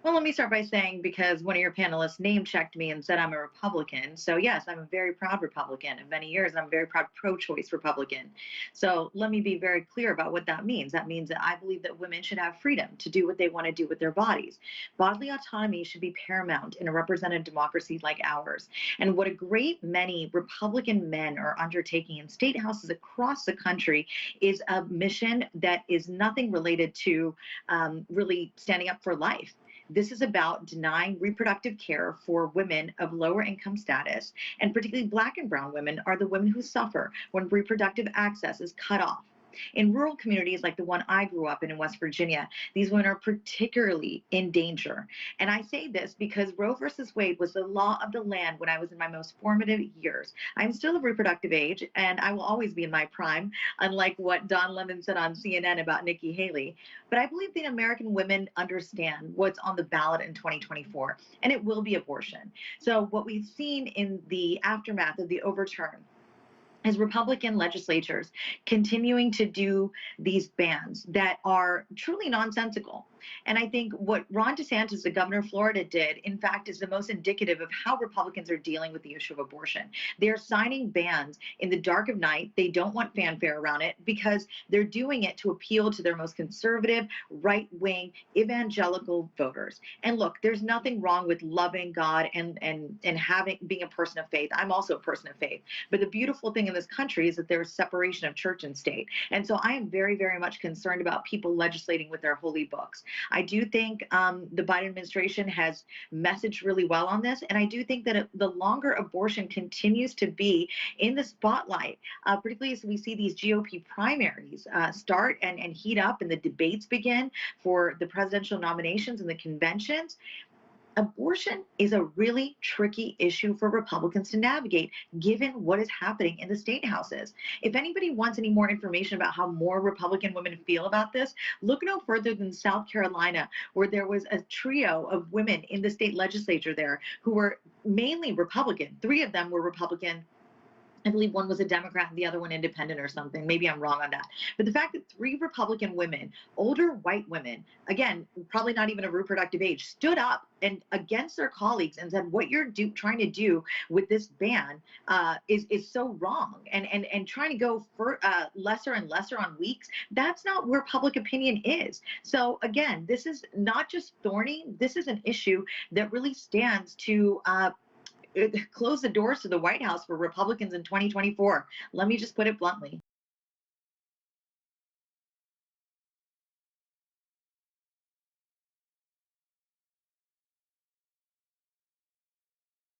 Well, let me start by saying because one of your panelists name checked me and said I'm a Republican. So, yes, I'm a very proud Republican. Of many years, I'm a very proud pro choice Republican. So, let me be very clear about what that means. That means that I believe that women should have freedom to do what they want to do with their bodies. Bodily autonomy should be paramount in a representative democracy like ours. And what a great many Republican men are undertaking in state houses across the country is a mission that is nothing related to really standing up for life. This is about denying reproductive care for women of lower income status, and particularly Black and Brown women are the women who suffer when reproductive access is cut off. In rural communities like the one I grew up in West Virginia, these women are particularly in danger. And I say this because Roe versus Wade was the law of the land when I was in my most formative years. I'm still of reproductive age, and I will always be in my prime, unlike what Don Lemon said on CNN about Nikki Haley. But I believe the American women understand what's on the ballot in 2024, and it will be abortion. So, what we've seen in the aftermath of the overturn is Republican legislatures continuing to do these bans that are truly nonsensical. And I think what Ron DeSantis, the governor of Florida, did, in fact, is the most indicative of how Republicans are dealing with the issue of abortion. They're signing bans in the dark of night. They don't want fanfare around it because they're doing it to appeal to their most conservative, right wing, evangelical voters. And look, there's nothing wrong with loving God and having being a person of faith. I'm also a person of faith. But the beautiful thing in this country is that there's separation of church and state. And so I am very, very much concerned about people legislating with their holy books. I do think the Biden administration has messaged really well on this. And I do think that the longer abortion continues to be in the spotlight, particularly as we see these GOP primaries start and heat up and the debates begin for the presidential nominations and the conventions, abortion is a really tricky issue for Republicans to navigate, given what is happening in the state houses. If anybody wants any more information about how more Republican women feel about this, look no further than South Carolina, where there was a trio of women in the state legislature there who were mainly Republican. Three of them were Republican. I believe one was a Democrat and the other one independent or something. Maybe I'm wrong on that. But the fact that three Republican women, older white women, again, probably not even of reproductive age, stood up and against their colleagues and said, what you're trying to do with this ban is so wrong. And trying to go for lesser and lesser on weeks, that's not where public opinion is. So again, this is not just thorny. This is an issue that really stands to close the doors to the White House for Republicans in 2024. Let me just put it bluntly.